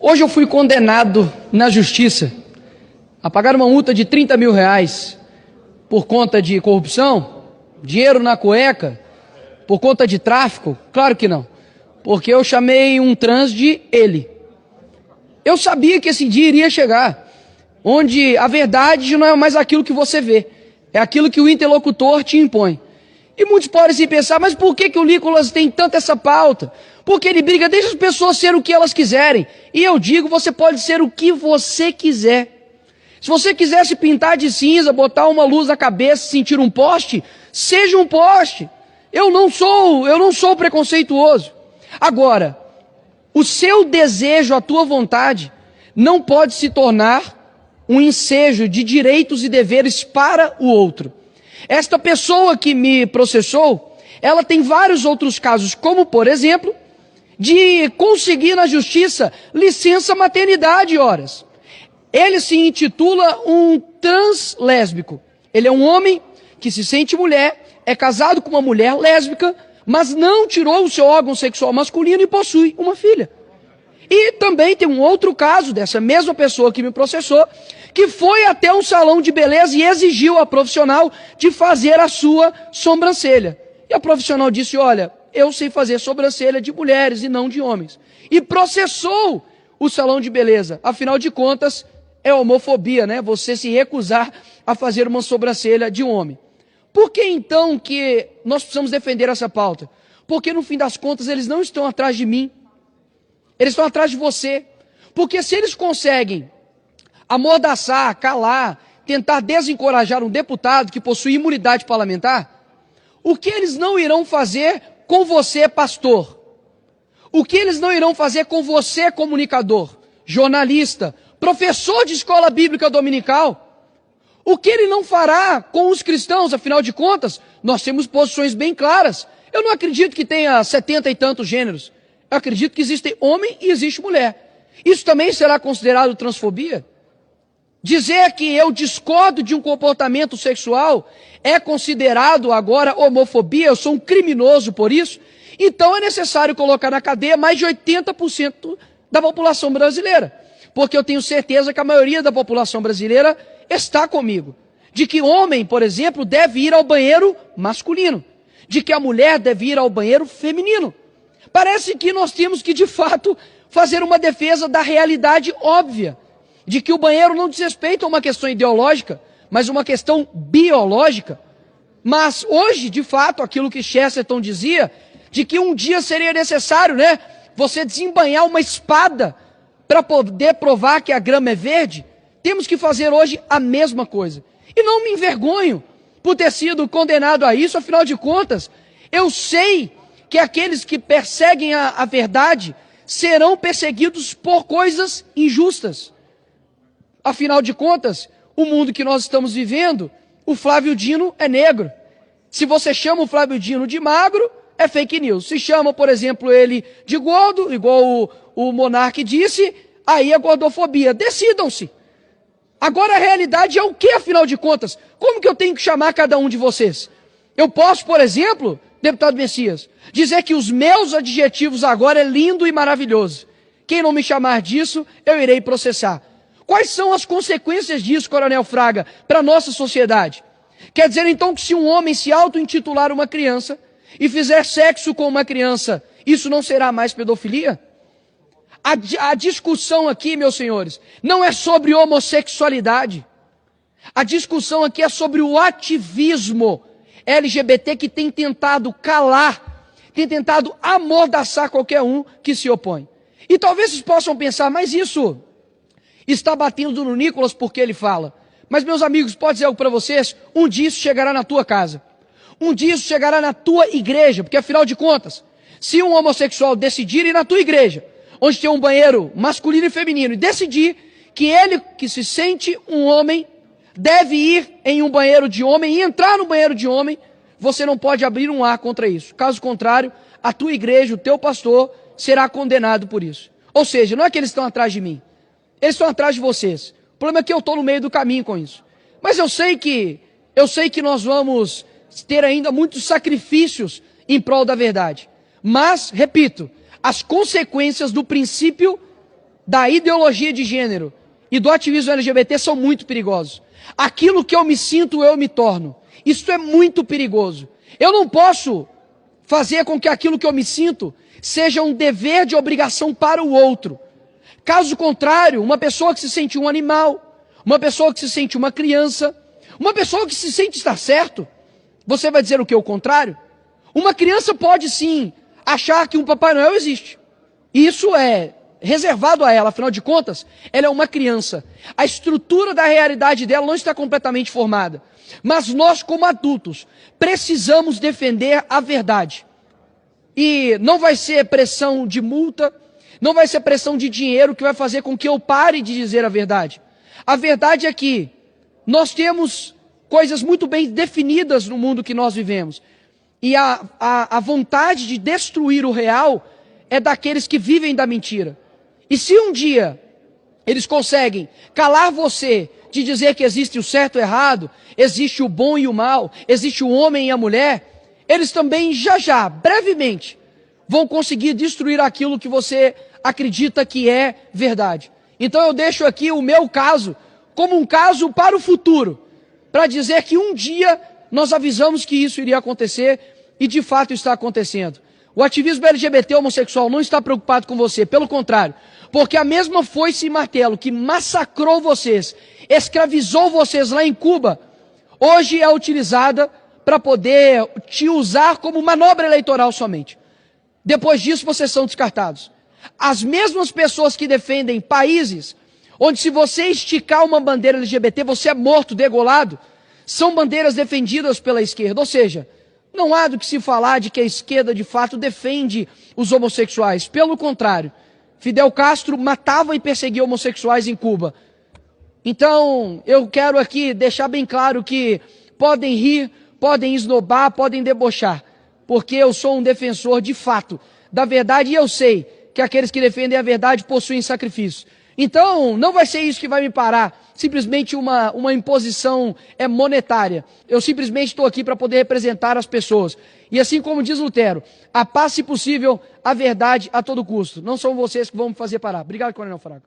Hoje eu fui condenado na justiça a pagar uma multa de 30 mil reais por conta de corrupção, dinheiro na cueca, por conta de tráfico. Claro que não, porque eu chamei um trans de ele. Eu sabia que esse dia iria chegar, onde a verdade não é mais aquilo que você vê, é aquilo que o interlocutor te impõe. E muitos podem se pensar, mas por que o Nicolas tem tanta essa pauta? Porque ele briga, deixa as pessoas ser o que elas quiserem. E eu digo, você pode ser o que você quiser. Se você quiser se pintar de cinza, botar uma luz na cabeça, sentir um poste, seja um poste. Eu não sou preconceituoso. Agora, o seu desejo, a tua vontade, não pode se tornar um ensejo de direitos e deveres para o outro. Esta pessoa que me processou, ela tem vários outros casos, como por exemplo, de conseguir na justiça licença maternidade horas. Ele se intitula um translésbico. Ele é um homem que se sente mulher, é casado com uma mulher lésbica, mas não tirou o seu órgão sexual masculino e possui uma filha. E também tem um outro caso dessa mesma pessoa que me processou, que foi até um salão de beleza e exigiu a profissional de fazer a sua sobrancelha. E a profissional disse, olha, eu sei fazer sobrancelha de mulheres e não de homens. E processou o salão de beleza. Afinal de contas, é homofobia, né? Você se recusar a fazer uma sobrancelha de um homem. Por que então que nós precisamos defender essa pauta? Porque no fim das contas eles não estão atrás de mim. Eles estão atrás de você. Porque se eles conseguem amordaçar, calar, tentar desencorajar um deputado que possui imunidade parlamentar, o que eles não irão fazer com você, pastor? O que eles não irão fazer com você, comunicador, jornalista, professor de escola bíblica dominical? O que ele não fará com os cristãos? Afinal de contas, nós temos posições bem claras. Eu não acredito que tenha 70 e tantos gêneros. Eu acredito que existe homem e existe mulher. Isso também será considerado transfobia? Dizer que eu discordo de um comportamento sexual é considerado agora homofobia? Eu sou um criminoso por isso? Então é necessário colocar na cadeia mais de 80% da população brasileira. Porque eu tenho certeza que a maioria da população brasileira está comigo. De que homem, por exemplo, deve ir ao banheiro masculino. De que a mulher deve ir ao banheiro feminino. Parece que nós temos que, de fato, fazer uma defesa da realidade óbvia. De que o banheiro não diz respeito a uma questão ideológica, mas uma questão biológica. Mas hoje, de fato, aquilo que Chesterton dizia, de que um dia seria necessário, né, você desembainhar uma espada para poder provar que a grama é verde, temos que fazer hoje a mesma coisa. E não me envergonho por ter sido condenado a isso, afinal de contas, eu sei que aqueles que perseguem a verdade serão perseguidos por coisas injustas. Afinal de contas, o mundo que nós estamos vivendo, o Flávio Dino é negro. Se você chama o Flávio Dino de magro, é fake news. Se chama, por exemplo, ele de gordo, igual o Monark disse, aí é gordofobia. Decidam-se. Agora a realidade é o que, afinal de contas? Como que eu tenho que chamar cada um de vocês? Eu posso, por exemplo, deputado Messias, dizer que os meus adjetivos agora é lindo e maravilhoso. Quem não me chamar disso, eu irei processar. Quais são as consequências disso, Coronel Fraga, para a nossa sociedade? Quer dizer então que se um homem se auto-intitular uma criança e fizer sexo com uma criança, isso não será mais pedofilia? A discussão aqui, meus senhores, não é sobre homossexualidade. A discussão aqui é sobre o ativismo LGBT que tem tentado calar, tem tentado amordaçar qualquer um que se opõe. E talvez vocês possam pensar, mas isso está batendo no Nicolas porque ele fala. Mas, meus amigos, pode dizer algo para vocês? Um dia isso chegará na tua casa. Um dia isso chegará na tua igreja. Porque, afinal de contas, se um homossexual decidir ir na tua igreja, onde tem um banheiro masculino e feminino, e decidir que ele, que se sente um homem, deve ir em um banheiro de homem e entrar no banheiro de homem, você não pode abrir um ar contra isso. Caso contrário, a tua igreja, o teu pastor, será condenado por isso. Ou seja, não é que eles estão atrás de mim. Eles estão atrás de vocês. O problema é que eu estou no meio do caminho com isso. Mas eu sei que nós vamos ter ainda muitos sacrifícios em prol da verdade. Mas, repito, as consequências do princípio da ideologia de gênero e do ativismo LGBT são muito perigosos. Aquilo que eu me sinto, eu me torno. Isso é muito perigoso. Eu não posso fazer com que aquilo que eu me sinto seja um dever de obrigação para o outro. Caso contrário, uma pessoa que se sente um animal, uma pessoa que se sente uma criança, uma pessoa que se sente estar certo, você vai dizer o que? O contrário? Uma criança pode sim achar que um Papai Noel existe. E isso é reservado a ela, afinal de contas, ela é uma criança. A estrutura da realidade dela não está completamente formada. Mas nós, como adultos, precisamos defender a verdade. E não vai ser pressão de multa, não vai ser pressão de dinheiro que vai fazer com que eu pare de dizer a verdade. A verdade é que nós temos coisas muito bem definidas no mundo que nós vivemos. E a vontade de destruir o real é daqueles que vivem da mentira. E se um dia eles conseguem calar você de dizer que existe o certo e o errado, existe o bom e o mal, existe o homem e a mulher, eles também já, brevemente, vão conseguir destruir aquilo que você acredita que é verdade. Então eu deixo aqui o meu caso como um caso para o futuro, para dizer que um dia nós avisamos que isso iria acontecer e de fato está acontecendo. O ativismo LGBT homossexual não está preocupado com você, pelo contrário, porque a mesma foice e martelo que massacrou vocês, escravizou vocês lá em Cuba, hoje é utilizada para poder te usar como manobra eleitoral somente. Depois disso vocês são descartados. As mesmas pessoas que defendem países onde se você esticar uma bandeira LGBT você é morto, degolado, são bandeiras defendidas pela esquerda, ou seja, não há do que se falar de que a esquerda de fato defende os homossexuais. Pelo contrário, Fidel Castro matava e perseguia homossexuais em Cuba. Então, eu quero aqui deixar bem claro que podem rir, podem esnobar, podem debochar, porque eu sou um defensor de fato da verdade e eu sei que aqueles que defendem a verdade possuem sacrifício. Então, não vai ser isso que vai me parar, simplesmente uma imposição monetária. Eu simplesmente estou aqui para poder representar as pessoas. E assim como diz Lutero, a paz se possível, a verdade a todo custo. Não são vocês que vão me fazer parar. Obrigado, Coronel Fraga.